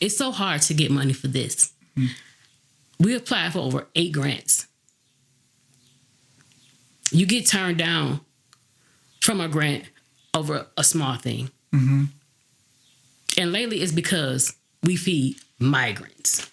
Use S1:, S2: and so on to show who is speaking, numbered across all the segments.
S1: It's so hard to get money for this. We applied for over 8 grants. You get turned down from a grant over a small thing. Mm-hmm. And lately it's because we feed migrants.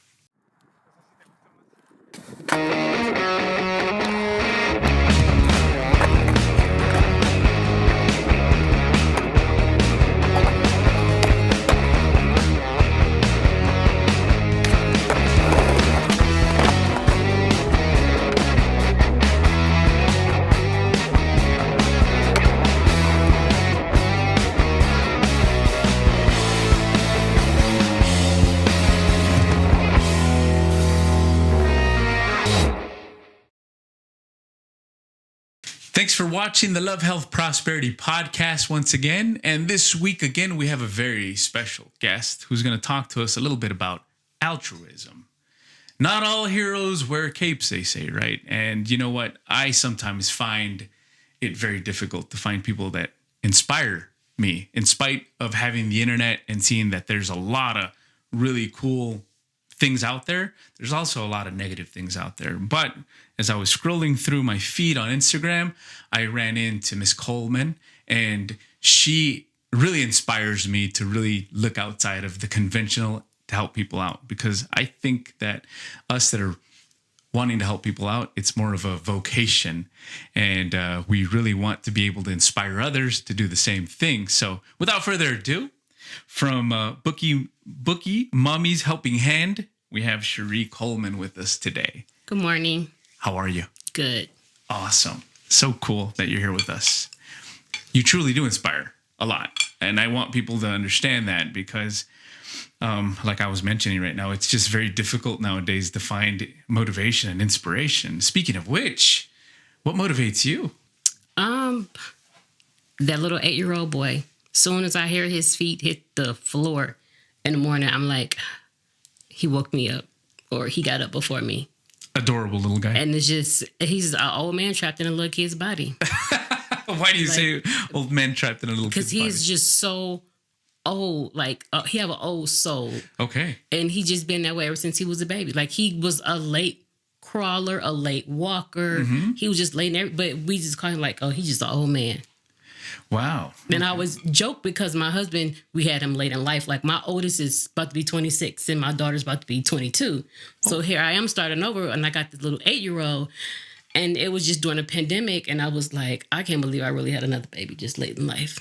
S2: Thanks for watching the Love, Health, Prosperity podcast once again. And this week, again, we have a very special guest who's going to talk to us a little bit about altruism. Not all heroes wear capes, they say, right? And you know what? I sometimes find it very difficult to find people that inspire me, in spite of having the internet and seeing that there's a lot of really cool things out there. There's also a lot of negative things out there. But as I was scrolling through my feed on Instagram, I ran into Miss Coleman, and she really inspires me to really look outside of the conventional to help people out, because I think that us that are wanting to help people out, it's more of a vocation, and we really want to be able to inspire others to do the same thing. So without further ado, from Bookie Mommy's Helping Hand, we have Cheree Coleman with us today.
S1: Good morning.
S2: How are you?
S1: Good.
S2: Awesome. So cool that you're here with us. You truly do inspire a lot. And I want people to understand that, because like I was mentioning right now, it's just very difficult nowadays to find motivation and inspiration. Speaking of which, what motivates you?
S1: That little 8-year-old boy. Soon as I hear his feet hit the floor in the morning, I'm like, he woke me up, or he got up before me.
S2: Adorable little guy.
S1: And it's just, he's an old man trapped in a little kid's body.
S2: Why do you say old man trapped in a little kid's body?
S1: Because he's just so old. Like, he have an old soul.
S2: Okay.
S1: And he just been that way ever since he was a baby. Like, he was a late crawler, a late walker. Mm-hmm. He was just late in but we just call him like, oh, he's just an old man.
S2: Wow.
S1: And I always joke, because my husband, we had him late in life. Like, my oldest is about to be 26 and my daughter's about to be 22. So here I am starting over, and I got this little 8-year-old, and it was just during the pandemic. And I was like, I can't believe I really had another baby just late in life.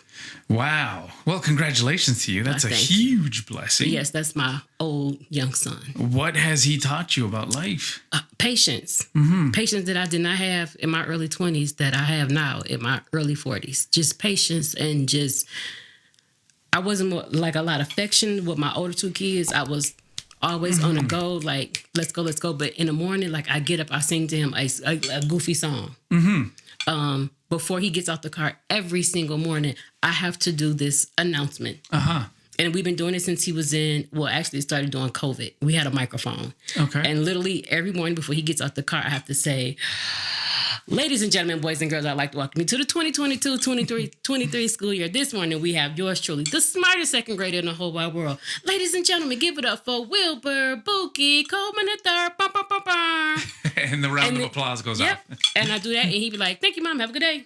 S2: Wow. Well, congratulations to you. That's a huge blessing.
S1: Yes, that's my old young son.
S2: What has he taught you about life?
S1: Patience. Mm-hmm. Patience that I did not have in my early 20s that I have now in my early 40s. Just patience, and just, I wasn't more, like a lot of affection with my older 2 kids. I was always on the go, like, let's go. But in the morning, like, I get up, I sing to him a goofy song. Mm-hmm. Before he gets out the car every single morning, I have to do this announcement. Uh-huh. And we've been doing it since he was actually started doing COVID. We had a microphone. Okay. And literally every morning before he gets out the car, I have to say, ladies and gentlemen, boys and girls, I'd like to welcome you to the 2022-23 school year. This morning, we have yours truly, the smartest second grader in the whole wide world. Ladies and gentlemen, give it up for Wilbur, Bookie, Coleman III. Bum, bum, bum, bum.
S2: And the round of applause goes off.
S1: And I do that, and he'd be like, thank you, Mom. Have a good day.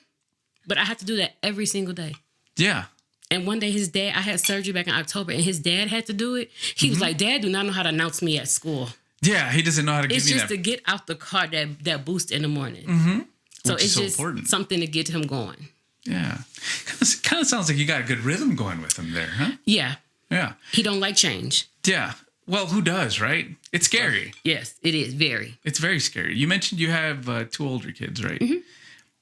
S1: But I have to do that every single day. Yeah. And one day his dad, I had surgery back in October, and his dad had to do it. He was like, Dad do not know how to announce me at school. Yeah, he doesn't know how to give me that. It's just to get out the car, that boost in the morning. Mm-hmm. So it's just important. Something to get him going. Yeah. It
S2: kind of sounds like you got a good rhythm going with him there, huh?
S1: Yeah. Yeah. He don't like change.
S2: Yeah. Well, who does, right? It's scary.
S1: Yes, it is. Very.
S2: It's very scary. You mentioned you have 2 older kids, right? Mm-hmm.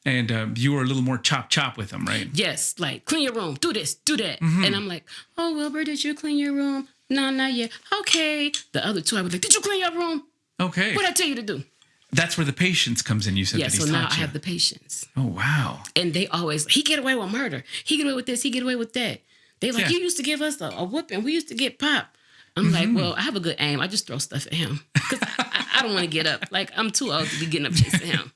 S2: And you were a little more chop with them, right?
S1: Yes. Like, clean your room. Do this. Do that. Mm-hmm. And I'm like, oh, Wilbur, did you clean your room? No, not yet. Okay. The other 2, I was like, did you clean your room? Okay. What did I tell you to do?
S2: That's where the patience comes in. You said that he's taught you. Yeah, so now
S1: I have the patience.
S2: Oh, wow.
S1: And they always, he get away with murder. He get away with this. He get away with that. They like, you used to give us a whooping. We used to get popped. I'm like, well, I have a good aim. I just throw stuff at him. Because I don't want to get up. Like, I'm too old to be getting up chasing him.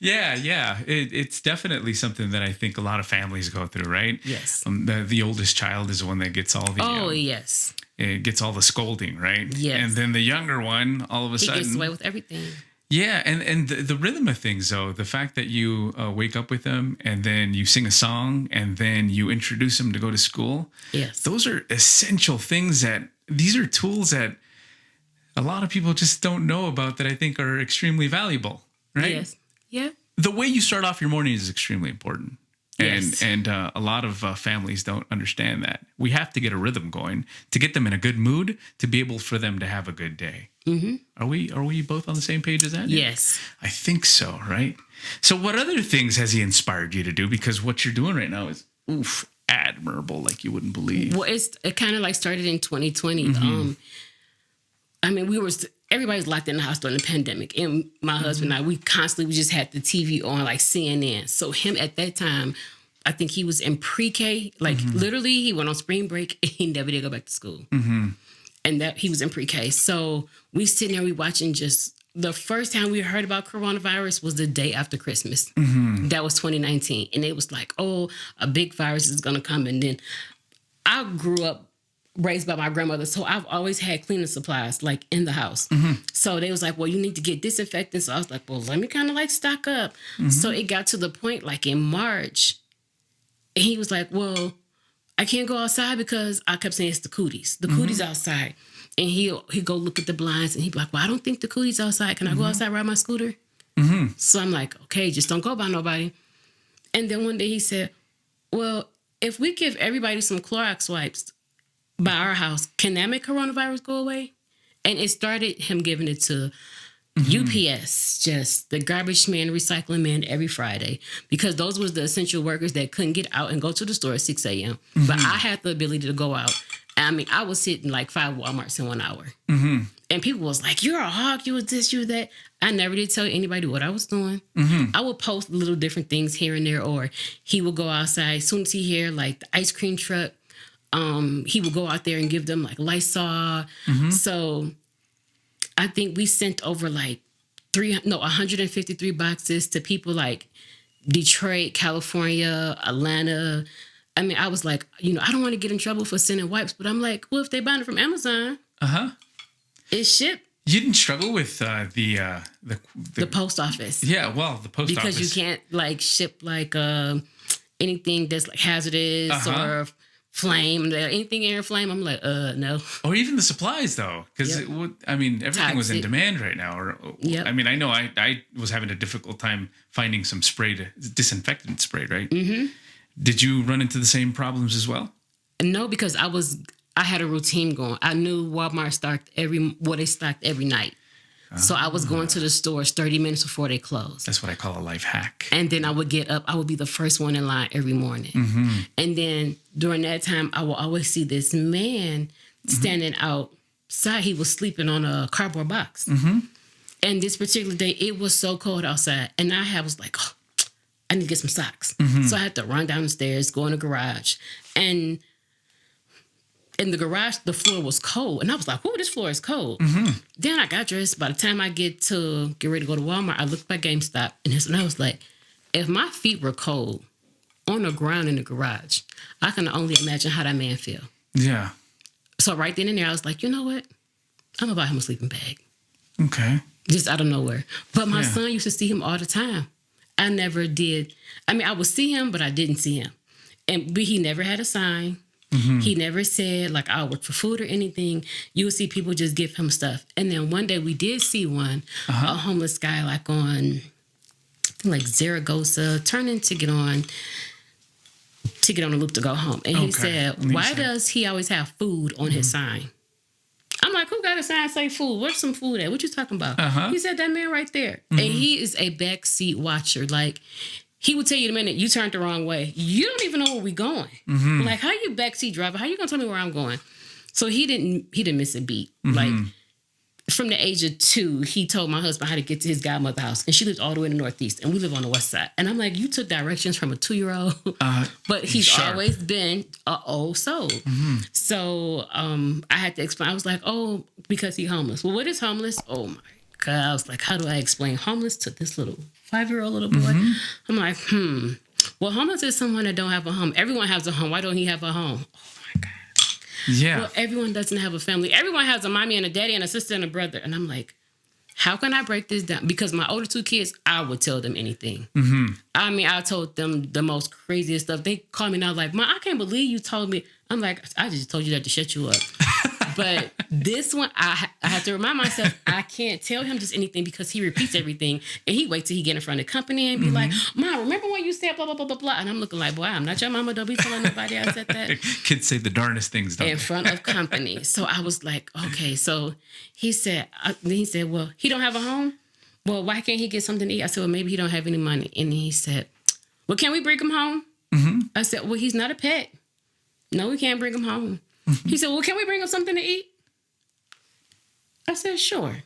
S2: Yeah. It's definitely something that I think a lot of families go through, right? Yes. The oldest child is the one that gets all the...
S1: yes.
S2: it gets all the scolding, right?
S1: Yes.
S2: And then the younger one, all of a sudden,
S1: he gets away with everything.
S2: Yeah, and the rhythm of things, though, the fact that you wake up with them and then you sing a song and then you introduce them to go to school.
S1: Yes.
S2: Those are essential things these are tools that a lot of people just don't know about that I think are extremely valuable, right?
S1: Yes. Yeah.
S2: The way you start off your morning is extremely important.
S1: Yes.
S2: And a lot of families don't understand that. We have to get a rhythm going to get them in a good mood to be able for them to have a good day. Mm-hmm. Are we both on the same page as that?
S1: Yes.
S2: I think so, right? So what other things has he inspired you to do? Because what you're doing right now is admirable, like you wouldn't believe.
S1: Well, it kind of like started in 2020. Mm-hmm. I mean, everybody's locked in the house during the pandemic. And my husband and I, we just had the TV on like CNN. So him at that time, I think he was in pre-K. Like literally he went on spring break and he never did go back to school. Mm-hmm. And that he was in pre-K. So we sitting there, we watching the first time we heard about coronavirus was the day after Christmas. Mm-hmm. That was 2019. And it was like, oh, a big virus is going to come. And then I grew up raised by my grandmother, so I've always had cleaning supplies like in the house. Mm-hmm. So they was like, well, you need to get disinfectant. So I was like, well, let me kind of like stock up. Mm-hmm. So it got to the point like in March, and he was like, well, I can't go outside because I kept saying it's the cooties. The cooties outside. And he'll go look at the blinds and he'd be like, well, I don't think the cooties outside. Can I go outside, ride my scooter? Mm-hmm. So I'm like, okay, just don't go by nobody. And then one day he said, well, if we give everybody some Clorox wipes by our house, can that make coronavirus go away? And it started him giving it to UPS, just the garbage man, recycling man every Friday, because those was the essential workers that couldn't get out and go to the store at 6 a.m. Mm-hmm. But I had the ability to go out. I mean, I was hitting like 5 Walmarts in 1 hour. Mm-hmm. And people was like, you're a hawk, you was this, you that. I never did tell anybody what I was doing. Mm-hmm. I would post little different things here and there, or he would go outside. As soon as he hear like the ice cream truck, he would go out there and give them like Lysol. Mm-hmm. So I think we sent over like 153 boxes to people like Detroit, California, Atlanta. I mean, I was like, I don't want to get in trouble for sending wipes, but I'm like, well, if they buying it from Amazon, it's shipped.
S2: You didn't struggle with the
S1: post office.
S2: Yeah, well, the post office.
S1: Because you can't like ship like anything that's like hazardous or flame, anything air flame. I'm like, no.
S2: Or even the supplies though, because everything was in demand right now. I mean, I know I was having a difficult time finding some disinfectant spray, right? Mm-hmm. Did you run into the same problems as well?
S1: No, because I had a routine going. I knew Walmart stocked they stocked every night. So I was going to the stores 30 minutes before they closed.
S2: That's what I call a life hack.
S1: And then I would get up. I would be the first one in line every morning. Mm-hmm. And then during that time, I will always see this man standing outside. He was sleeping on a cardboard box. Mm-hmm. And this particular day, it was so cold outside. And I was like, oh, I need to get some socks. Mm-hmm. So I had to run down the stairs, go in the garage. And in the garage, the floor was cold. And I was like, oh, this floor is cold. Mm-hmm. Then I got dressed. By the time I get ready to go to Walmart, I looked by GameStop. And I was like, if my feet were cold on the ground in the garage, I can only imagine how that man feel.
S2: Yeah. So
S1: right then and there, I was like, you know what? I'm going to buy him a sleeping bag.
S2: Okay.
S1: Just out of nowhere. But my son used to see him all the time. I never did. I mean, I would see him, but I didn't see him. But he never had a sign. Mm-hmm. He never said, like, I'll work for food or anything. You would see people just give him stuff. And then one day we did see a homeless guy, like on, like Zaragoza, turning to get on the loop to go home. And he said, why does he always have food on his sign? I'm like, who got a sign say food? Where's some food at? What you talking about? He said, that man right there. Mm-hmm. And he is a backseat watcher. Like, he would tell you the minute you turned the wrong way. You don't even know where we going. Mm-hmm. Like, how you backseat driver? How you gonna tell me where I'm going? So he didn't miss a beat. Mm-hmm. Like, from the age of 2, he told my husband how to get to his godmother's house. And she lives all the way in the Northeast. And we live on the West Side. And I'm like, you took directions from a 2-year-old. But he's always been an old soul. Mm-hmm. So I had to explain. I was like, oh, because he's homeless. Well, what is homeless? Oh, my God. I was like, how do I explain homeless to this little 5-year-old little boy? Mm-hmm. I'm like, Well, homeless is someone that don't have a home. Everyone has a home. Why don't he have a home? Oh, my God.
S2: Yeah.
S1: Well, everyone doesn't have a family. Everyone has a mommy and a daddy and a sister and a brother. And I'm like, how can I break this down? Because my older 2 kids, I would tell them anything. I mean, I told them the most craziest stuff. They call me now like, Mom, I can't believe you told me. I'm like, I just told you that to shut you up. But this one, I have to remind myself, I can't tell him just anything because he repeats everything. And he waits till he get in front of the company and be like, Mom, remember when you said blah, blah, blah, blah, blah? And I'm looking like, boy, I'm not your mama. Don't be telling nobody I said that.
S2: Kids say the darndest things, don't
S1: In front of company. So I was like, okay. So he said, well, he don't have a home? Well, why can't he get something to eat? I said, well, maybe he don't have any money. And he said, well, can we bring him home? I said, well, he's not a pet. No, we can't bring him home. He said, well, can we bring him something to eat? I said, sure.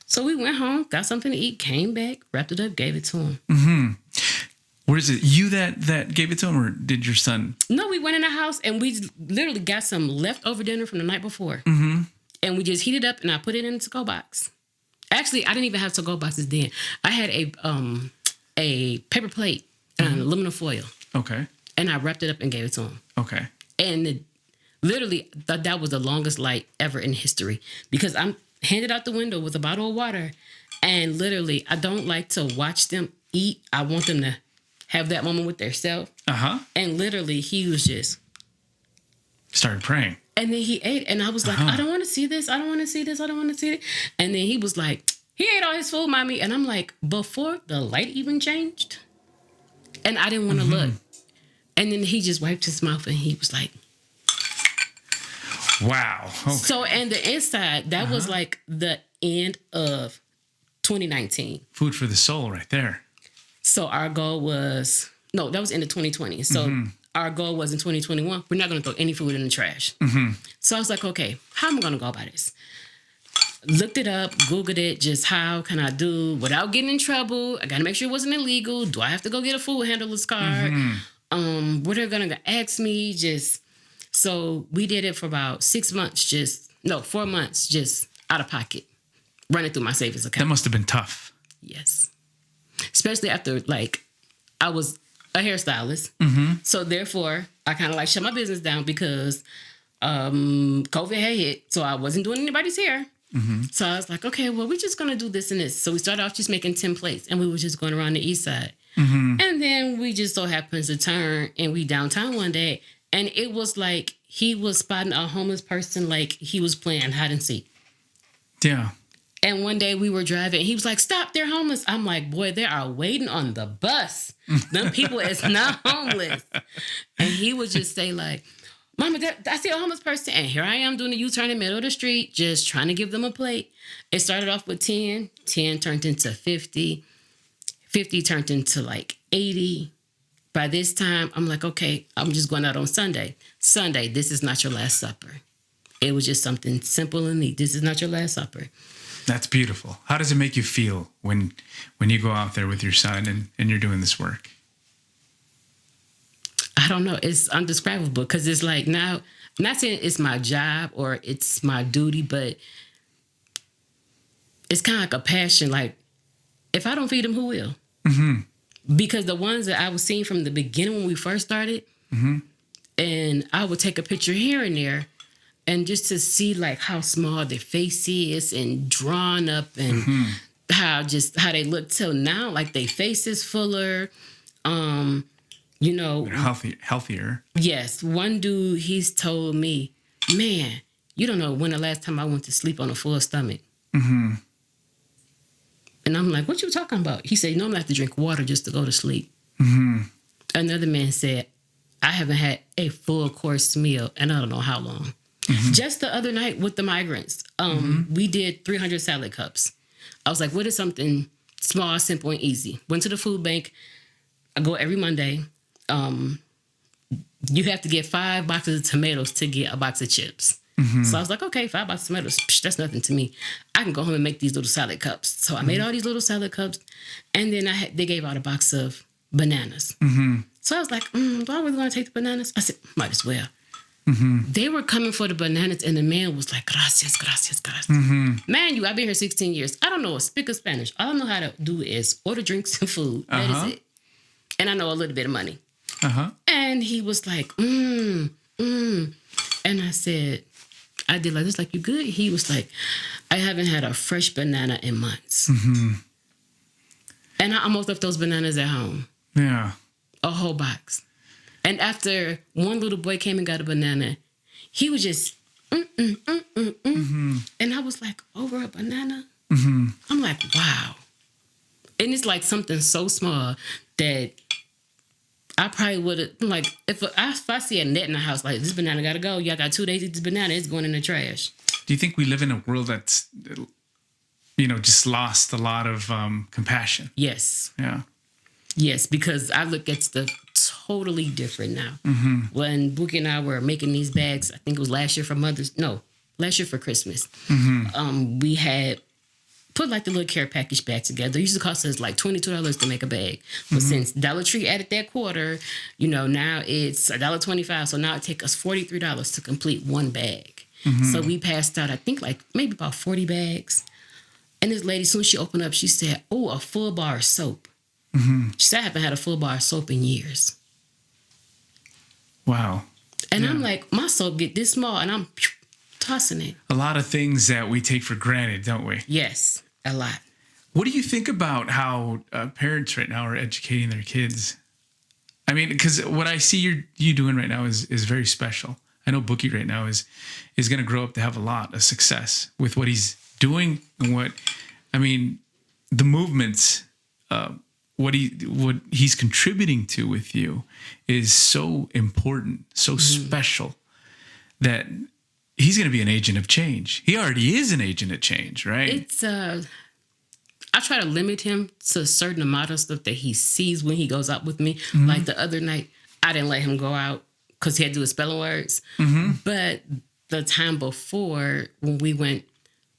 S1: So we went home, got something to eat, came back, wrapped it up, gave it to him.
S2: Where is it? You that gave it to him, or did your son?
S1: No, we went in the house and we literally got some leftover dinner from the night before. And we just heated up and I put it in a to-go box. Actually, I didn't even have to-go boxes then. I had a paper plate and aluminum foil.
S2: Okay.
S1: And I wrapped it up and gave it to him.
S2: Okay.
S1: And literally, that was the longest light ever in history because I'm handed out the window with a bottle of water. And literally, I don't like to watch them eat. I want them to have that moment with themselves. And literally, he was just...
S2: started praying.
S1: And then he ate. And I was like, I don't want to see this. I don't want to see this. I don't want to see it. And then he was like, he ate all his food, Mommy. And I'm like, before the light even changed? And I didn't want to look. And then he just wiped his mouth and he was like...
S2: wow. Okay.
S1: So, and the inside, that was like the end of 2019.
S2: Food for the soul right there.
S1: So our goal was... no, that was end of 2020. So our goal was in 2021, we're not going to throw any food in the trash. So I was like, okay, how am I going to go about this? Looked it up, Googled it, just how can I do without getting in trouble? I got to make sure it wasn't illegal. Do I have to go get a food handler's card? What are they going to ask me? So we did it for about 4 months, just out of pocket, running through my savings account.
S2: That must have been tough.
S1: Yes. Especially after, I was a hairstylist. So therefore, I kind of shut my business down because COVID had hit. So I wasn't doing anybody's hair. So I was like, okay, well, we're just going to do this and this. So we started off just making 10 plates and we were just going around the east side. And then we just so happens to turn and we downtown one day. And it was like he was spotting a homeless person like he was playing hide and seek.
S2: Yeah.
S1: And one day we were driving. And he was like, stop, they're homeless. I'm like, boy, they are waiting on the bus. Them people is not homeless. And he would just say like, Mama, I see a homeless person. And here I am doing a U-turn in the middle of the street, just trying to give them a plate. It started off with 10. 10 turned into 50. 50 turned into 80. By this time, I'm like, okay, I'm just going out on Sunday. Sunday, this is not your last supper. It was just something simple and neat. This is not your last supper.
S2: That's beautiful. How does it make you feel when you go out there with your son and you're doing this work?
S1: I don't know. It's undescribable because it's like now, I'm not saying it's my job or it's my duty, but it's kind of like a passion. Like, if I don't feed them, who will? Because the ones that I was seeing from the beginning when we first started, and I would take a picture here and there, and just to see how small their face is and drawn up and how they look till now, their face is fuller.
S2: Healthier.
S1: Yes. One dude, he's told me, man, you don't know when the last time I went to sleep on a full stomach. And I'm like, what you talking about? He said, you normally I have to drink water just to go to sleep. Another man said, I haven't had a full course meal and I don't know how long. Just the other night with the migrants, we did 300 salad cups. I was like, what is something small, simple, and easy? Went to the food bank. I go every Monday. You have to get 5 boxes of tomatoes to get a box of chips. So I was like, okay, 5 boxes of tomatoes, that's nothing to me. I can go home and make these little salad cups. So I made all these little salad cups, and then they gave out a box of bananas. So I was like, do I really want to take the bananas? I said, might as well. They were coming for the bananas, and the man was like, gracias, gracias, gracias. Man, I've been here 16 years. I don't know a speak of Spanish. All I know how to do is order drinks and food. That is it. And I know a little bit of money. And he was like, And I said, I did like this, like, you good? He was like, I haven't had a fresh banana in months. And I almost left those bananas at home.
S2: Yeah.
S1: A whole box. And after one little boy came and got a banana, he was just, And I was like, over a banana? I'm like, wow. And it's like something so small that I probably would have, like, if I see a net in the house, like, this banana got to go. Y'all got 2 days to eat this banana. It's going in the trash.
S2: Do you think we live in a world that's, just lost a lot of compassion?
S1: Yes.
S2: Yeah.
S1: Yes, because I look at stuff totally different now. When Bookie and I were making these bags, I think it was last year for Christmas. We had put like the little care package bag together. It used to cost us like $22 to make a bag. But since Dollar Tree added that quarter, now it's $1.25. So now it takes us $43 to complete one bag. So we passed out, I think, like maybe about 40 bags. And this lady, as soon as she opened up, she said, "Oh, a full bar of soap." She said, "I haven't had a full bar of soap in years."
S2: Wow.
S1: And I'm like, my soap get this small, and I'm tossing it.
S2: A lot of things that we take for granted, don't we?
S1: Yes, a lot.
S2: What do you think about how parents right now are educating their kids? I mean, because what I see you doing right now is very special. I know Bookie right now is going to grow up to have a lot of success with what he's doing and the movements, what he's contributing to with you is so important, so special that he's going to be an agent of change. He already is an agent of change, right?
S1: It's I try to limit him to a certain amount of stuff that he sees when he goes out with me. Like the other night, I didn't let him go out because he had to do his spelling words. But the time before, when we went,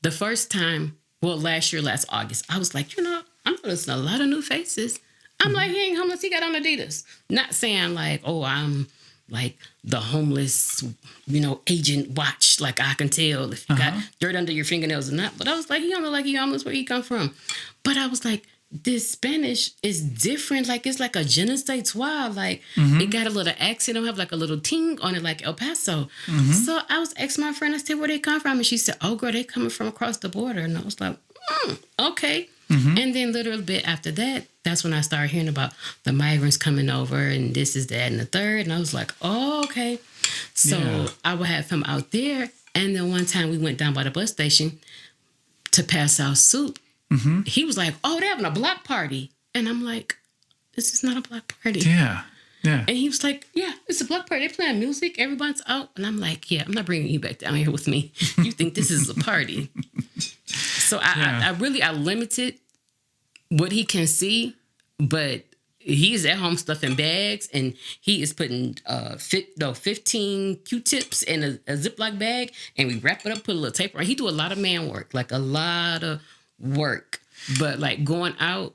S1: the first time, last August, I was like, I'm noticing a lot of new faces. I'm like, he ain't homeless. He got on Adidas. Not saying like, oh, I'm like the homeless, agent watch. Like I can tell if you got dirt under your fingernails or not. But I was like, he don't look like he homeless. Where he come from? But I was like, this Spanish is different. Like it's like a je ne sais quoi. Like it got a little accent. It'll have like a little ting on it, like El Paso. So I was asking my friend, I said, where they come from? And she said, oh, girl, they coming from across the border. And I was like, okay. And then literally a bit after that, that's when I started hearing about the migrants coming over and this is that and the third. And I was like, oh, okay. So I would have him out there. And then one time we went down by the bus station to pass out soup. He was like, oh, they're having a block party. And I'm like, this is not a block party.
S2: Yeah.
S1: And he was like, yeah, it's a block party. They're playing music. Everyone's out. And I'm like, yeah, I'm not bringing you back down here with me. You think this is a party. So I limited what he can see, but he's at home stuffing bags and he is putting 15 Q-tips in a Ziploc bag and we wrap it up, put a little tape around. He do a lot of man work, like a lot of work. But like going out,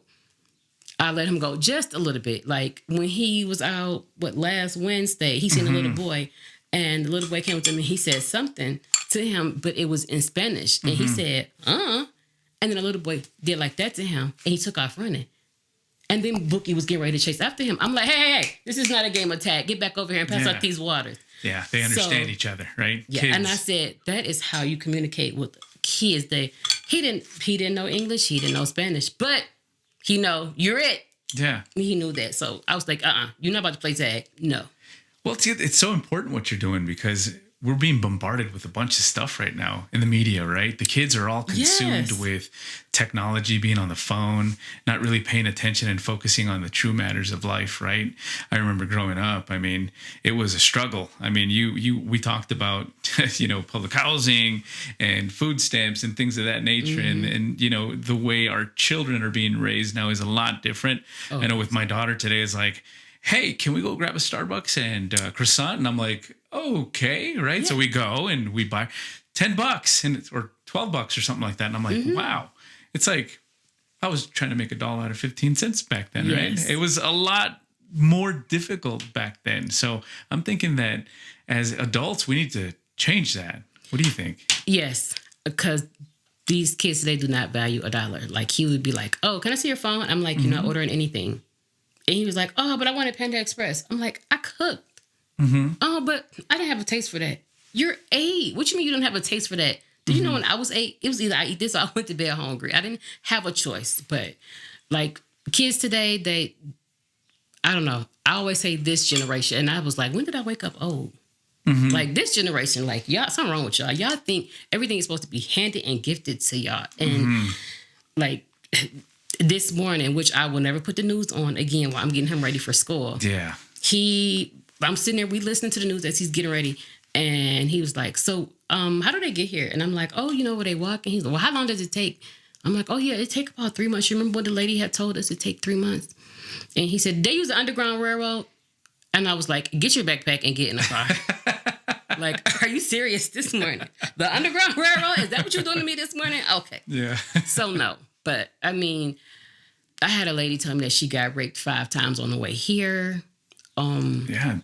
S1: I let him go just a little bit. Like when he was out, last Wednesday, he seen a little boy and the little boy came up to me. He said something to him, but it was in Spanish. And he said, And then the little boy did like that to him and he took off running. And then Bookie was getting ready to chase after him. I'm like, hey, this is not a game of tag. Get back over here and pass out these waters.
S2: Yeah, they understand each other, right?
S1: Yeah,
S2: Kids.
S1: and I said, that is how you communicate with kids. He didn't know English. He didn't know Spanish. But he know you're it.
S2: Yeah.
S1: He knew that. So I was like, you're not about to play tag. No.
S2: Well, it's so important what you're doing because we're being bombarded with a bunch of stuff right now in the media, right? The kids are all consumed with technology, being on the phone, not really paying attention and focusing on the true matters of life, right? I remember growing up, it was a struggle. We talked about, public housing and food stamps and things of that nature. And the way our children are being raised now is a lot different. I know with my daughter today is like, hey, can we go grab a Starbucks and croissant? And I'm like, okay, right? Yeah. So we go and we buy $10 or $12 or something like that. And I'm like, wow. It's like I was trying to make $1 out of 15 cents back then, right? It was a lot more difficult back then. So I'm thinking that as adults, we need to change that. What do you think? Yes,
S1: because these kids, they do not value $1. Like he would be like, oh, can I see your phone? I'm like, you're not ordering anything. And he was like, oh, but I wanted Panda Express. I'm like, I cooked. Oh, but I didn't have a taste for that. You're 8. What you mean you don't have a taste for that? Do you know when I was 8, it was either I eat this or I went to bed hungry. I didn't have a choice. But like kids today, I don't know. I always say this generation. And I was like, when did I wake up old? Like this generation, like y'all, something wrong with y'all. Y'all think everything is supposed to be handed and gifted to y'all. And like this morning, which I will never put the news on again while I'm getting him ready for school.
S2: Yeah.
S1: I'm sitting there, we listening to the news as he's getting ready. And he was like, so how do they get here? And I'm like, oh, where they walk? And he's like, well, how long does it take? I'm like, oh yeah, it take about 3 months. You remember what the lady had told us? It take 3 months. And he said, they use the Underground Railroad. And I was like, get your backpack and get in the car. Like, are you serious this morning? The Underground Railroad? Is that what you're doing to me this morning? Okay.
S2: Yeah.
S1: So no. But I mean, I had a lady tell me that she got raped 5 times on the way here.
S2: Yeah.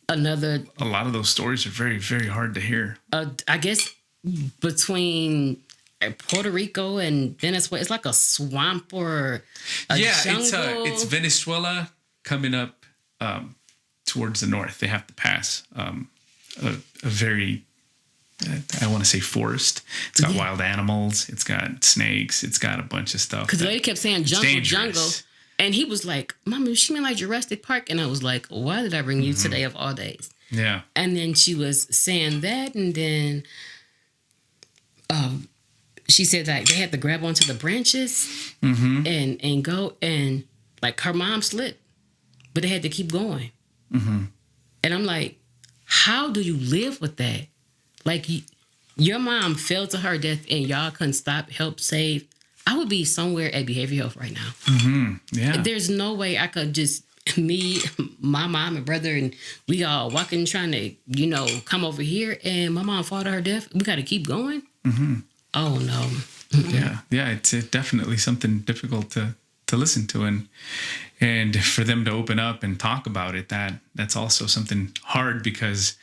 S2: A lot of those stories are very, very hard to hear.
S1: I guess between Puerto Rico and Venezuela, it's like a swamp or a jungle.
S2: It's Venezuela coming up towards the north. They have to pass a very, I want to say forest. It's got wild animals. It's got snakes. It's got a bunch of stuff.
S1: Because the lady kept saying jungle. And he was like, Mama, she mean like Jurassic Park? And I was like, why did I bring you today of all days?
S2: Yeah.
S1: And then she was saying that. And then she said like they had to grab onto the branches and go. And like her mom slipped, but they had to keep going. And I'm like, how do you live with that? Like your mom fell to her death and y'all couldn't stop, help, save. I would be somewhere at behavioral health right now. Yeah. There's no way I could just, me, my mom and brother, and we all walking, trying to, come over here, and my mom fell to her death. We got to keep going? Oh, no.
S2: Yeah. It's definitely something difficult to listen to. And for them to open up and talk about it, that's also something hard because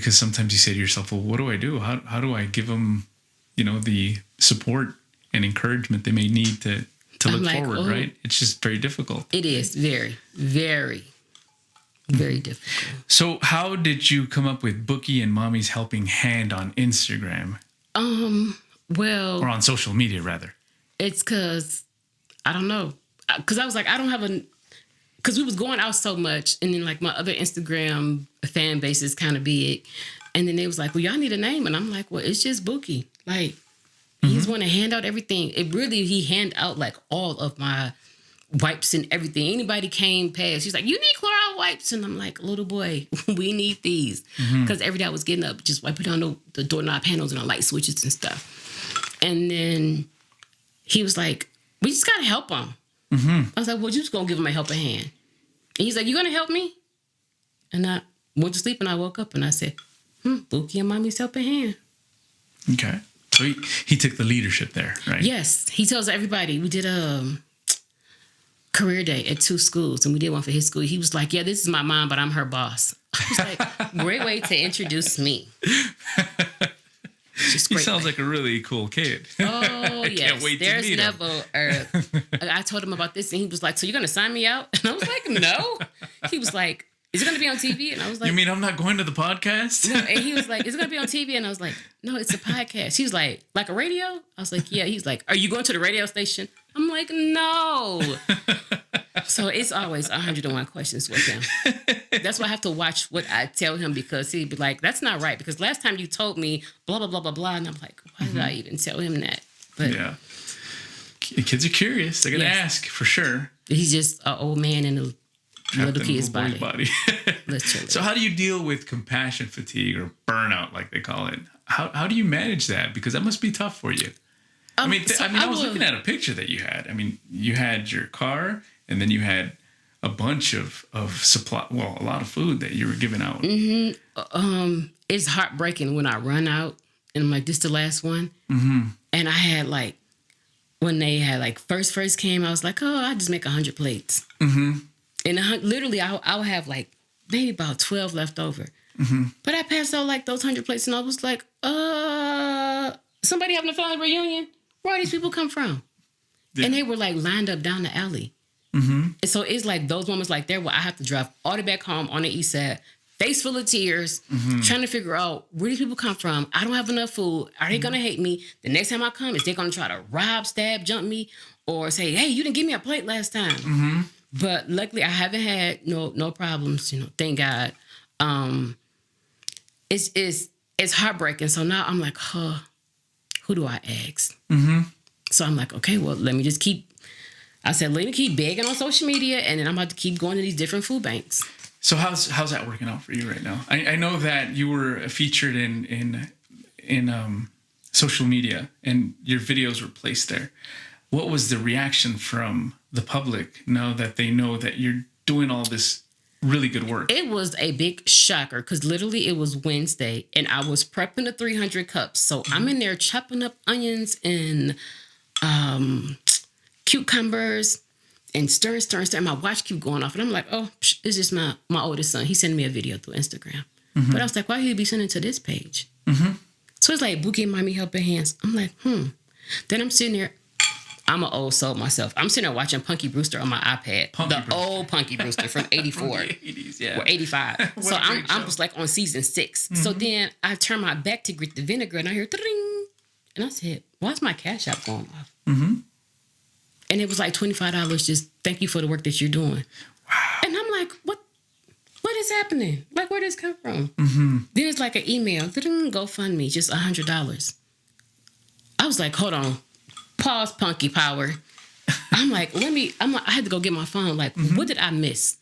S2: sometimes you say to yourself, well, what do I do? How do I give them, the support and encouragement they may need to look forward, right? It's just very difficult.
S1: It is very, very, very difficult.
S2: So how did you come up with Bookie and Mommy's Helping Hand on Instagram?
S1: Well...
S2: Or on social media, rather.
S1: It's because, I don't know. Because I was like, I don't have because we was going out so much, and then like my other Instagram fan base is kind of big. And then they was like, well, y'all need a name. And I'm like, well, it's just Bookie. Like, he's want to hand out everything. He hand out like all of my wipes and everything. Anybody came past, he's like, you need Clorox wipes. And I'm like, little boy, we need these. Because every day I was getting up, just wiping down the doorknob handles and the light switches and stuff. And then he was like, we just got to help him. I was like, well, you just going to give him a helping hand. And he's like, you going to help me? And I went to sleep and I woke up and I said, Bookie and Mommy's Helping Hand.
S2: Okay. So he took the leadership there, right? Yes.
S1: He tells everybody. We did a career day at 2 schools, and we did one for his school. He was like, yeah, this is my mom, but I'm her boss. I was like, great way to introduce me.
S2: He sounds like a really cool kid.
S1: Oh, yes.
S2: Can't wait
S1: There's
S2: to meet
S1: never I told him about this, and he was like, so you're going to sign me out? And I was like, no. He was like, is it going to be on TV? And I was like...
S2: You mean I'm not going to the podcast?
S1: No, and he was like, is it going to be on TV? And I was like, no, it's a podcast. He was like a radio? I was like, yeah. He's like, are you going to the radio station? I'm like, no. So it's always 101 questions with him. That's why I have to watch what I tell him, because he'd be like, that's not right. Because last time you told me blah, blah, blah, blah, blah. And I'm like, why did I even tell him that? But
S2: yeah. Kids are curious. They're going to ask for sure.
S1: He's just an old man in a little kid's body.
S2: So how do you deal with compassion fatigue or burnout, like they call it? How do you manage that? Because that must be tough for you. I was looking at a picture that you had. I mean, you had your car, and then you had a bunch of supply. Well, a lot of food that you were giving out.
S1: It's heartbreaking when I run out, and I'm like, this is the last one. And I had like, when they had like first came, I was like, oh, I just make 100 plates. And literally, I'll have like maybe about 12 left over. But I passed out like those 100 plates, and I was like, somebody having a family reunion? Where are these people come from? Yeah. And they were like lined up down the alley. And so it's like those moments like there where I have to drive all the way back home on the east side, face full of tears, trying to figure out where these people come from. I don't have enough food. Are they gonna hate me? The next time I come, is they gonna try to rob, stab, jump me, or say, "Hey, you didn't give me a plate last time." But luckily, I haven't had no problems. Thank God. It's heartbreaking. So now I'm like, who do I ask? So I'm like, okay, well, let me keep begging on social media, and then I'm about to keep going to these different food banks.
S2: So how's that working out for you right now? I know that you were featured in social media, and your videos were placed there. What was the reaction from the public now that they know that you're doing all this really good work?
S1: It was a big shocker because literally it was Wednesday and I was prepping the 300 cups. So I'm in there chopping up onions and cucumbers and stir. My watch keep going off and I'm like, oh, it's just my oldest son. He sent me a video through Instagram. But I was like, why he'd be sending to this page? So it's like Bookie and Mommy helping hands. I'm like, Then I'm sitting there. I'm an old soul myself. I'm sitting there watching Punky Brewster on my iPad. Old Punky Brewster from 84.
S2: 80s, yeah.
S1: Or 85. So I'm just like on season 6. So then I turn my back to greet the vinegar and I hear ding. And I said, why's my Cash App going off? And it was like $25, just thank you for the work that you're doing. Wow. And I'm like, what is happening? Like, where did this come from? Then it's like an email. GoFundMe, just $100. I was like, hold on. Pause, Punky Power. I'm like, I had to go get my phone. Like, what did I miss?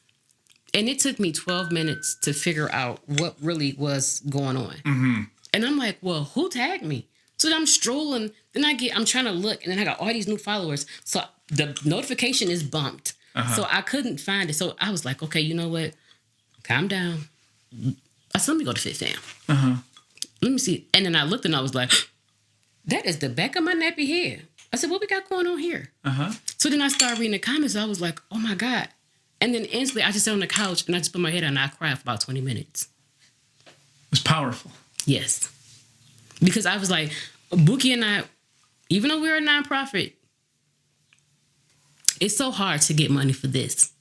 S1: And it took me 12 minutes to figure out what really was going on. And I'm like, well, who tagged me? So then I'm strolling. Then I'm trying to look. And then I got all these new followers. So the notification is bumped. So I couldn't find it. So I was like, okay, you know what? Calm down. I said, let me go to FitFam. Let me see. And then I looked and I was like, that is the back of my nappy hair. I said, what we got going on here? So then I started reading the comments. I was like, oh my God. And then instantly I just sat on the couch and I just put my head down and I cried for about 20 minutes.
S2: It was powerful.
S1: Yes. Because I was like, Bookie and I, even though we're a nonprofit, it's so hard to get money for this.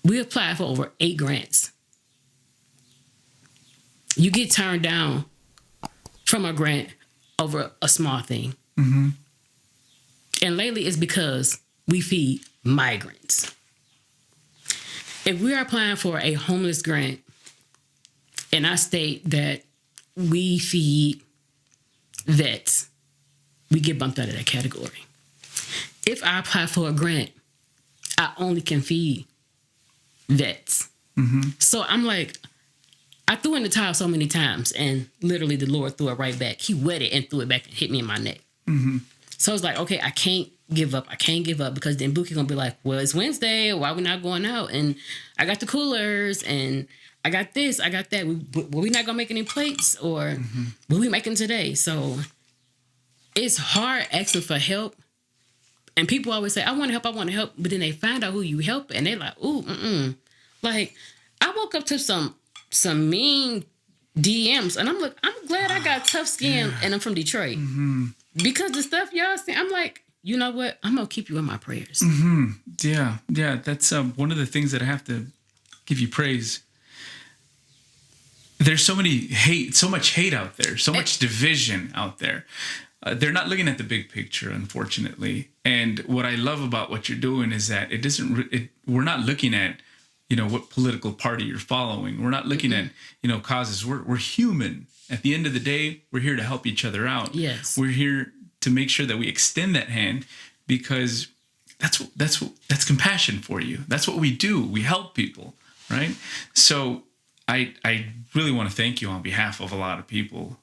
S1: We applied for over 8 grants. You get turned down from a grant over a small thing. And lately it's because we feed migrants. If we are applying for a homeless grant and I state that we feed vets, we get bumped out of that category. If I apply for a grant, I only can feed vets. So I'm like, I threw in the towel so many times and literally the Lord threw it right back. He wet it and threw it back and hit me in my neck. So I was like, okay, I can't give up. Because then Bookie gonna be like, well, it's Wednesday. Why we not going out? And I got the coolers and I got this, I got that. Were we not gonna make any plates or what we making today? So it's hard asking for help. And people always say, I want to help. But then they find out who you help and they're like, ooh, Like, I woke up to some mean DMs and I'm like, I'm glad I got tough skin and I'm from Detroit. Because the stuff y'all see, I'm like, you know what? I'm going to keep you in my prayers.
S2: Yeah. That's one of the things that I have to give you praise. There's so much hate out there, so much division out there. They're not looking at the big picture, unfortunately. And what I love about what you're doing is that we're not looking at, what political party you're following. We're not looking at, causes. We're human. At the end of the day, we're here to help each other out.
S1: Yes.
S2: We're here to make sure that we extend that hand because that's compassion for you. That's what we do. We help people, right? So I really want to thank you on behalf of a lot of people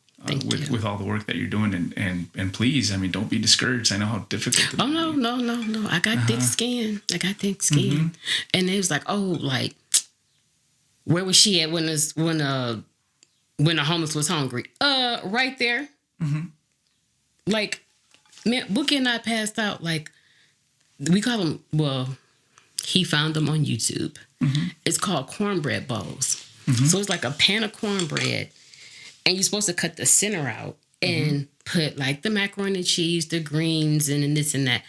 S2: with all the work that you're doing. And please, don't be discouraged. I know how difficult it is.
S1: Oh, no. I got thick skin. And it was like, where was she at when the homeless was hungry? Right there. Like, man, Bookie and I passed out, like, we call them, he found them on YouTube. It's called cornbread bowls. So it's like a pan of cornbread, and you're supposed to cut the center out and put, like, the macaroni and cheese, the greens, and this and that.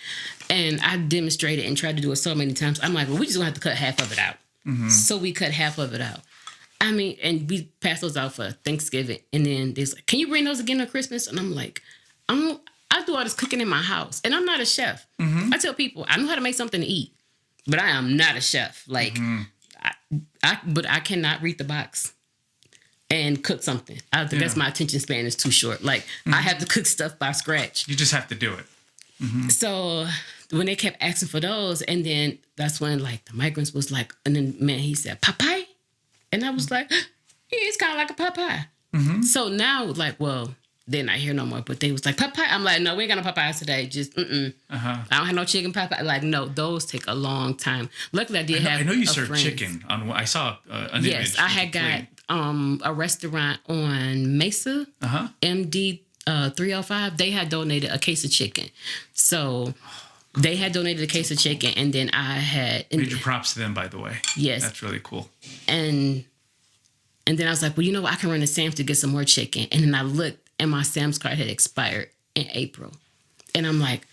S1: And I demonstrated and tried to do it so many times. I'm like, well, we just gonna have to cut half of it out. So we cut half of it out. I mean, and we pass those out for Thanksgiving. And then there's like, can you bring those again on Christmas? And I'm like, I do all this cooking in my house. And I'm not a chef. I tell people, I know how to make something to eat. But I am not a chef. Like, but I cannot read the box and cook something. I think that's my attention span is too short. Like, I have to cook stuff by scratch.
S2: You just have to do it.
S1: So when they kept asking for those, and then that's when, like, the migrants was like, and then, man, he said, Popeye? And I was like, yeah, it's kind of like a Popeye. So now, like, well, they're not here no more, but they was like, Popeye. I'm like, no, we ain't got no Popeyes today. Just, I don't have no chicken Popeye. Like, no, those take a long time. Luckily, I know
S2: you served chicken. I saw an image.
S1: Yes, I had got a restaurant on Mesa, MD 305. They had donated a case of chicken. So they had donated a case of chicken, and then I had...
S2: Major props to them, by the way.
S1: Yes.
S2: That's really cool.
S1: And then I was like, well, you know what? I can run to Sam's to get some more chicken. And then I looked, and my Sam's card had expired in April. And I'm like,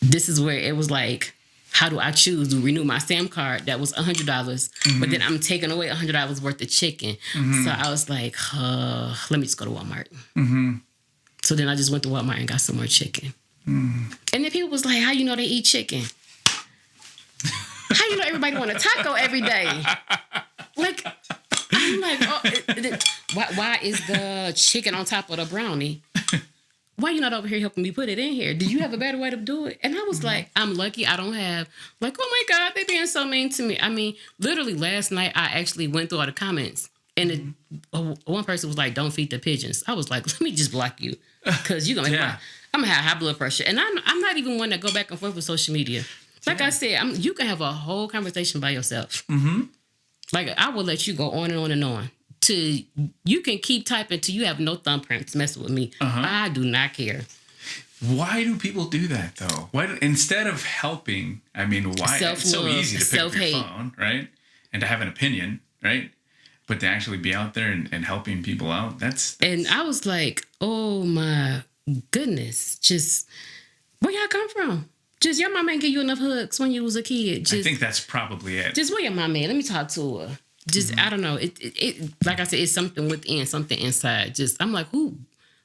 S1: this is where it was like, how do I choose to renew my Sam card that was $100, but then I'm taking away $100 worth of chicken. So I was like, let me just go to Walmart. So then I just went to Walmart and got some more chicken. And then people was like, how you know they eat chicken? How you know everybody want a taco every day? Like, I'm like, why is the chicken on top of the brownie? Why you not over here helping me put it in here? Do you have a better way to do it? And I was like, I'm lucky I don't have, like, oh my God, they being so mean to me. I mean, literally last night, I actually went through all the comments. And one person was like, don't feed the pigeons. I was like, let me just block you. Because you're going to make I'm going to have high blood pressure. And I'm not even one that go back and forth with social media. Like I said, you can have a whole conversation by yourself. Like, I will let you go on and on and on. You can keep typing till you have no thumbprints messing with me. I do not care.
S2: Why do people do that, though? Why instead of helping, I mean, why? It's so easy to pick up your phone, right? And to have an opinion, right? But to actually be out there and helping people out, that's... And
S1: I was like, oh my goodness. Just, where y'all come from? Just your mama ain't give you enough hugs when you was a kid. Just,
S2: I think that's probably it.
S1: Just where your mama at? Let me talk to her. Just, I don't know. It like I said, it's something within, something inside. Just, I'm like, who?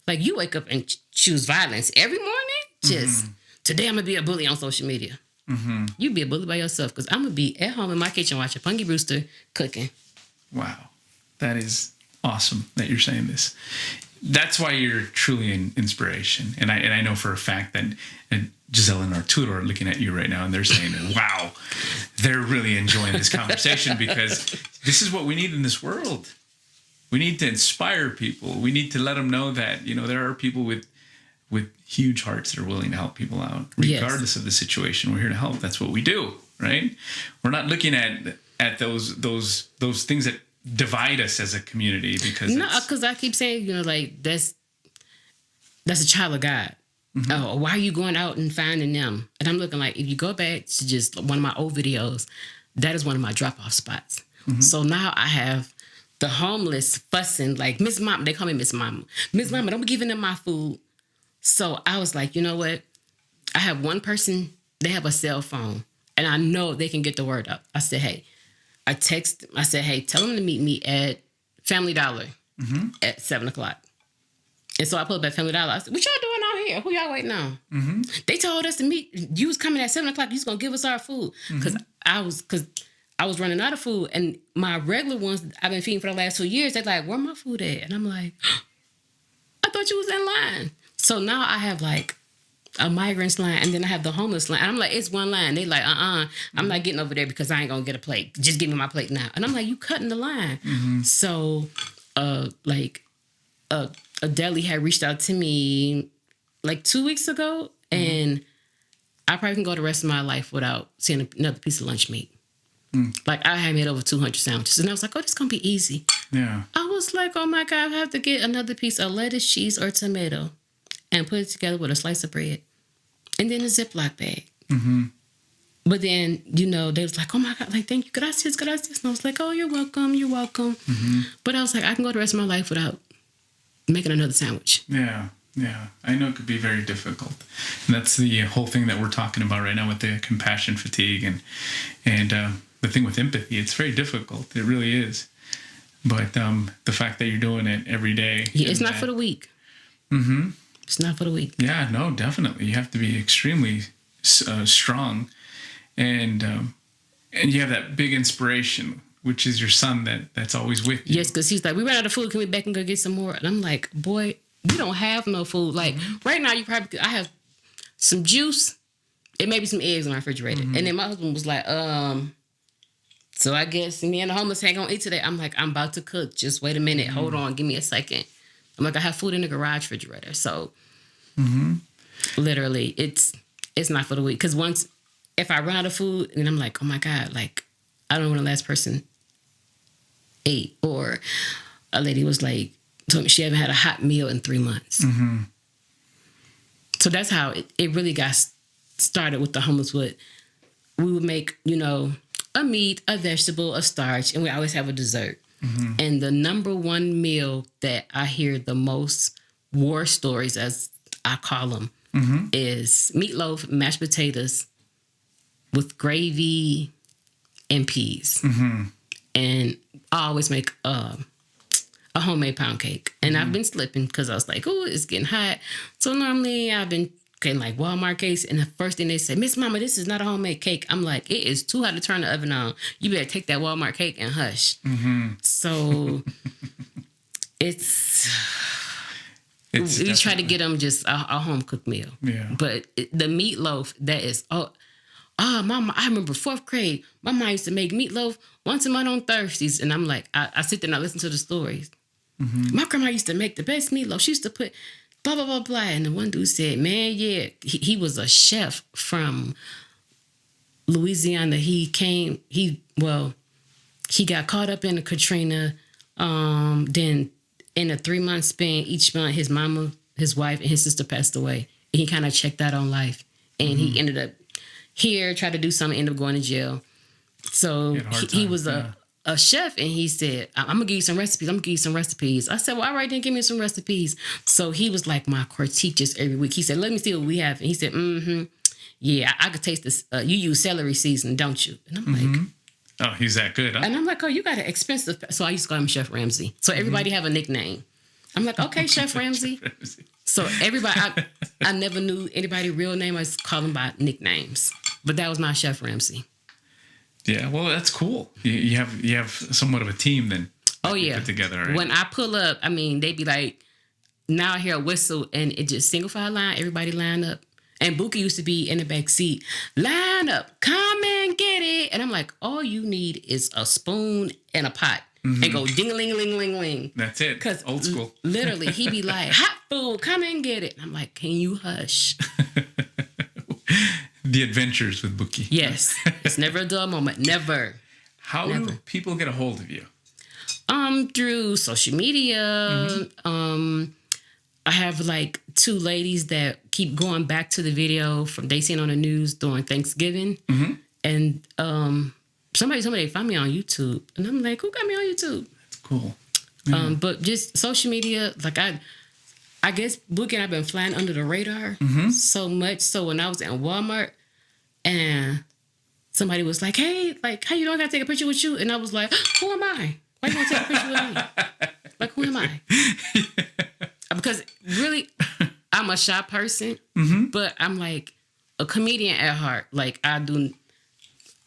S1: Like, you wake up and choose violence every morning? Just, today I'm going to be a bully on social media. You be a bully by yourself, because I'm going to be at home in my kitchen watching Punky Brewster cooking.
S2: Wow. That is awesome that you're saying this. That's why you're truly an inspiration. And I know for a fact that Giselle and Arturo are looking at you right now and they're saying, wow, they're really enjoying this conversation, because this is what we need in this world. We need to inspire people. We need to let them know that, there are people with huge hearts that are willing to help people out, regardless of the situation. We're here to help. That's what we do, right? We're not looking at those things that divide us as a community, because
S1: I keep saying, like, that's a child of God. Oh, why are you going out and finding them? And I'm looking like, if you go back to just one of my old videos, that is one of my drop-off spots. So now I have the homeless fussing, like, Miss Mama. They call me Miss Mama. Miss Mama, don't be giving them my food. So I was like, you know what? I have one person, they have a cell phone, and I know they can get the word up. I said, hey, tell them to meet me at Family Dollar at 7 o'clock. And so I pulled up at Family Dollar. I said, what y'all doing out here? Who y'all waiting on? They told us to meet. You was coming at 7 o'clock. You was going to give us our food. Because I was running out of food. And my regular ones I've been feeding for the last 2 years, they're like, where my food at? And I'm like, I thought you was in line. So now I have like a migrants line, and then I have the homeless line. And I'm like, it's one line. They like, I'm not getting over there because I ain't going to get a plate. Just give me my plate now. And I'm like, you cutting the line. So, a deli had reached out to me like 2 weeks ago, and I probably can go the rest of my life without seeing another piece of lunch meat. Like, I had made over 200 sandwiches, and I was like, oh, this is going to be easy. Yeah. I was like, oh my God, I have to get another piece of lettuce, cheese, or tomato and put it together with a slice of bread and then a Ziploc bag. But then, they was like, oh my God, like, thank you, gracias. And I was like, oh, you're welcome. But I was like, I can go the rest of my life without making another sandwich. Yeah. I know it could be very difficult. And that's the whole thing that we're talking about right now with the compassion fatigue and
S2: the thing with empathy. It's very difficult. It really is. But the fact that you're doing it every day.
S1: Yeah, it's not for the weak.
S2: Mm-hmm.
S1: It's not for the weak.
S2: Yeah, no, definitely. You have to be extremely strong. And you have that big inspiration, which is your son that's always with you.
S1: Yes, because he's like, we ran out of food. Can we back and go get some more? And I'm like, boy, we don't have no food. Like, right now, I have some juice and maybe some eggs in my refrigerator. And then my husband was like, so I guess me and the homeless ain't gonna eat today. I'm like, I'm about to cook. Just wait a minute. Hold on. Give me a second. I'm like, I have food in the garage refrigerator. So literally, it's not for the week. Because if I run out of food, and I'm like, oh my God, like, I don't know when the last person ate. Or a lady was like, told me she haven't had a hot meal in 3 months. So that's how it really got started with the homeless. We would make, a meat, a vegetable, a starch, and we always have a dessert. And the number one meal that I hear the most war stories, as I call them, is meatloaf, mashed potatoes with gravy and peas. And I always make a homemade pound cake. And I've been slipping because I was like, oh, it's getting hot. So normally I've been getting like Walmart cakes. And the first thing they say, Miss Mama, this is not a homemade cake. I'm like, it is too hot to turn the oven on. You better take that Walmart cake and hush. So we try to get them just a home cooked meal.
S2: Yeah.
S1: But the meatloaf, that is, Mama, I remember 4th grade. My mom used to make meatloaf once a month on Thursdays. And I'm like, I sit there and I listen to the stories. My grandma used to make the best meatloaf. She used to put blah, blah, blah, blah. And the one dude said, man, yeah, he was a chef from Louisiana. He got caught up in the Katrina. Then in a 3-month span, each month, his mama, his wife, and his sister passed away. And he kind of checked out on life. And he ended up here, tried to do something, ended up going to jail. So he was a chef, and he said, I'm going to give you some recipes. I said, well, all right, then give me some recipes. So he was like my critique just every week. He said, let me see what we have. And he said, yeah, I could taste this. You use celery seasoning, don't you? And I'm like,
S2: oh, he's that good, huh?
S1: And I'm like, oh, you got an expensive. So I used to call him Chef Ramsay. So everybody have a nickname. I'm like, okay, Chef Ramsay. So everybody, I never knew anybody's real name. I just call them by nicknames. But that was my Chef Ramsay.
S2: Yeah, well, that's cool. You have somewhat of a team then.
S1: Oh, yeah.
S2: Put together, right?
S1: When I pull up, I mean, they be like, now I hear a whistle, and it just single file line, everybody line up. And Bookie used to be in the back seat. Line up, come and get it. And I'm like, all you need is a spoon and a pot. And go ding-a-ling-a-ling-a-ling-ling.
S2: That's it. Because old school.
S1: Literally, he be like, hot food, come and get it. And I'm like, can you hush?
S2: The adventures with Bookie.
S1: Yes. It's never a dull moment. Never.
S2: How do people get a hold of you?
S1: Through social media. I have like 2 ladies that keep going back to the video from they seen on the news during Thanksgiving. And somebody told me they found me on YouTube. And I'm like, who got me on YouTube?
S2: That's cool.
S1: But just social media, like I guess Bookie and I've been flying under the radar so much. So when I was in Walmart and somebody was like, hey, like, how you doing? I gotta take a picture with you. And I was like, who am I? Why you gonna take a picture with me? Like, who am I? Because really, I'm a shy person, but I'm like a comedian at heart. Like I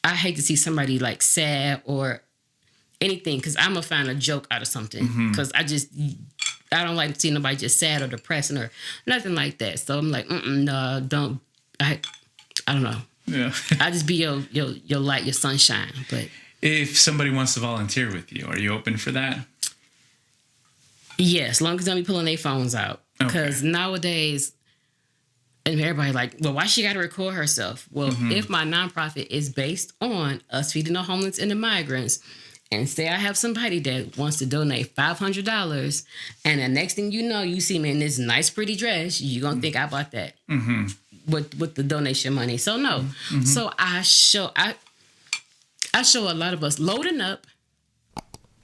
S1: hate to see somebody like sad or anything because I'm gonna find a joke out of something because I don't like to see nobody just sad or depressing or nothing like that. So I'm like, no, don't. I don't know.
S2: Yeah.
S1: I just be your light, your sunshine. But
S2: if somebody wants to volunteer with you, are you open for that?
S1: Yes, as long as they don't be pulling their phones out. Because nowadays, and everybody like, well, why she got to record herself? Well, if my nonprofit is based on us feeding the homeless and the migrants, and say I have somebody that wants to donate $500, and the next thing you know, you see me in this nice, pretty dress, you're going to think I bought that with the donation money. So, no. So, I show a lot of us loading up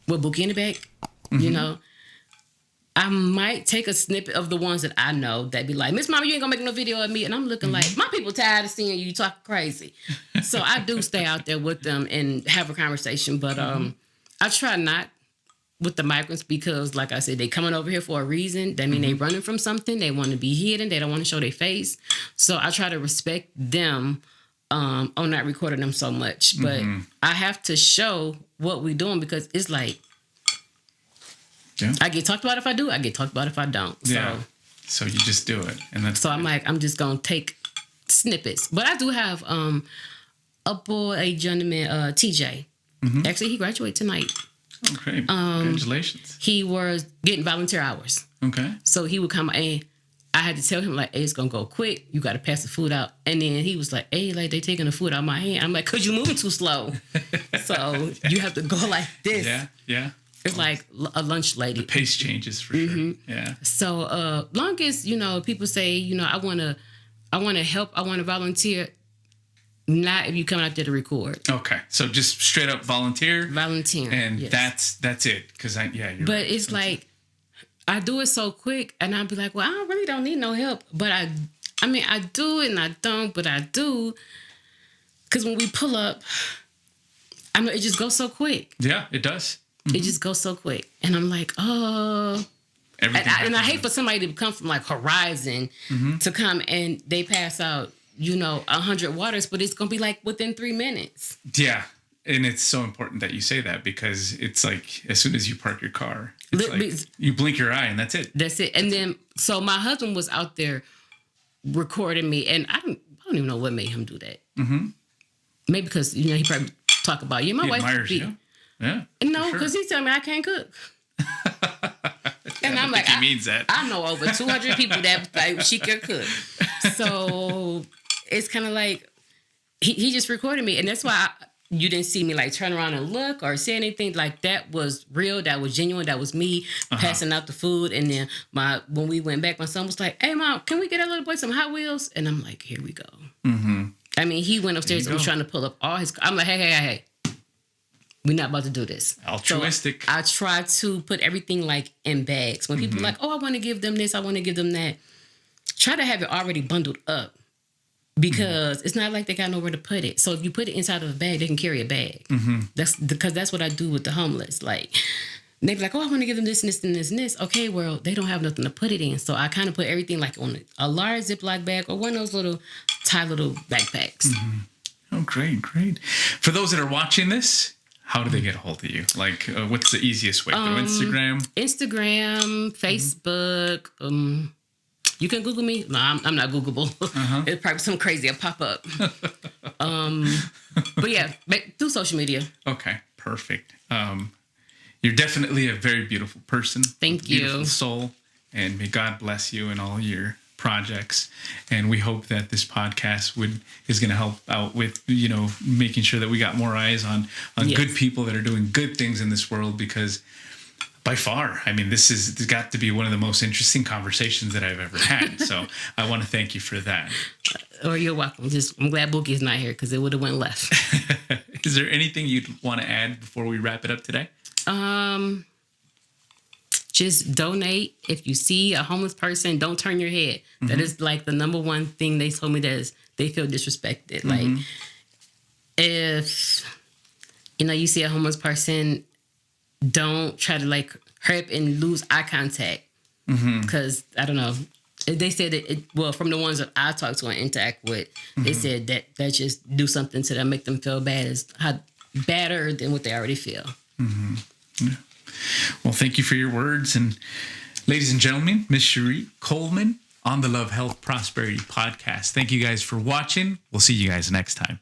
S1: with Bookie in the back, you know, I might take a snippet of the ones that I know that be like, Miss Mama, you ain't gonna make no video of me. And I'm looking like, my people tired of seeing you talk crazy. So I do stay out there with them and have a conversation. But I try not with the migrants because, like I said, they coming over here for a reason. That mean they running from something. They want to be hidden. They don't want to show their face. So I try to respect them on not recording them so much. But I have to show what we're doing because it's like, I get talked about if I do. I get talked about if I don't.
S2: Yeah. So you just do it, and that's.
S1: So I'm like, I'm just gonna take snippets. But I do have a gentleman, TJ. Actually, he graduated tonight.
S2: Okay. Congratulations.
S1: He was getting volunteer hours.
S2: Okay.
S1: So he would come and I had to tell him like, hey, it's gonna go quick. You got to pass the food out. And then he was like, hey, like they taking the food out of my hand. I'm like, cause you moving too slow. So you have to go like this.
S2: Yeah.
S1: It's like a lunch lady.
S2: The pace changes for sure. Yeah.
S1: So long as, people say, I want to help, I want to volunteer. Not if you come out there to record.
S2: Okay. So just straight up volunteer.
S1: Volunteering.
S2: And
S1: yes.
S2: that's it. Cause you're
S1: But
S2: right.
S1: it's like, I do it so quick and I'll be like, well, I really don't need no help. But I do and I don't, but I do. Cause when we pull up, it just goes so quick.
S2: Yeah, it does.
S1: It just goes so quick. And I'm like, oh. And I hate for somebody to come from like Horizon to come and they pass out, 100 waters, but it's going to be like within 3 minutes.
S2: Yeah. And it's so important that you say that because it's like as soon as you park your car, it's like you blink your eye and that's it.
S1: That's it. And then, so my husband was out there recording me and I don't even know what made him do that. Maybe because, he probably talk about you. My wife
S2: admires you. Yeah.
S1: No, because he told me I can't cook. And I'm like,
S2: he means that.
S1: I know over 200 people that like, she can cook. So it's kind of like he just recorded me. And that's why you didn't see me like turn around and look or say anything. Like that was real. That was genuine. That was me passing out the food. And then when we went back, my son was like, hey, Mom, can we get that little boy some Hot Wheels? And I'm like, here we go. I mean, he went upstairs and was trying to pull up all his... I'm like, hey. We're not about to do this.
S2: Altruistic.
S1: So I try to put everything like in bags. When people are like, oh, I want to give them this, I want to give them that. Try to have it already bundled up because it's not like they got nowhere to put it. So if you put it inside of a bag, they can carry a bag. That's because that's what I do with the homeless. Like they be like, oh, I want to give them this and this and this and this. Okay, well, they don't have nothing to put it in. So I kind of put everything like on a large Ziploc bag or one of those little backpacks.
S2: Oh, great. For those that are watching this, how do they get a hold of you? Like, what's the easiest way? Through Instagram?
S1: Instagram, Facebook. You can Google me. No, I'm not Googleable. It's probably some crazy will pop up. But yeah, through social media.
S2: Okay, perfect. You're definitely a very beautiful person.
S1: Thank you.
S2: Beautiful soul. And may God bless you in all your projects, and we hope that this podcast is going to help out with making sure that we got more eyes on good people that are doing good things in this world, because by far, this has got to be one of the most interesting conversations that I've ever had. So I want to thank you for that.
S1: You're welcome. I'm glad Bookie's not here because it would have went left.
S2: Is there anything you'd want to add before we wrap it up today? Just donate. If you see a homeless person, don't turn your head. That is like the number one thing they told me, that they feel disrespected. Like if, you see a homeless person, don't try to like hurry up and lose eye contact. Because I don't know. They said from the ones that I talked to and interact with, they said that just do something to them, make them feel better than what they already feel. Yeah. Well, thank you for your words. And ladies and gentlemen, Miss Cheree Coleman on the Love, Health, Prosperity podcast. Thank you guys for watching. We'll see you guys next time.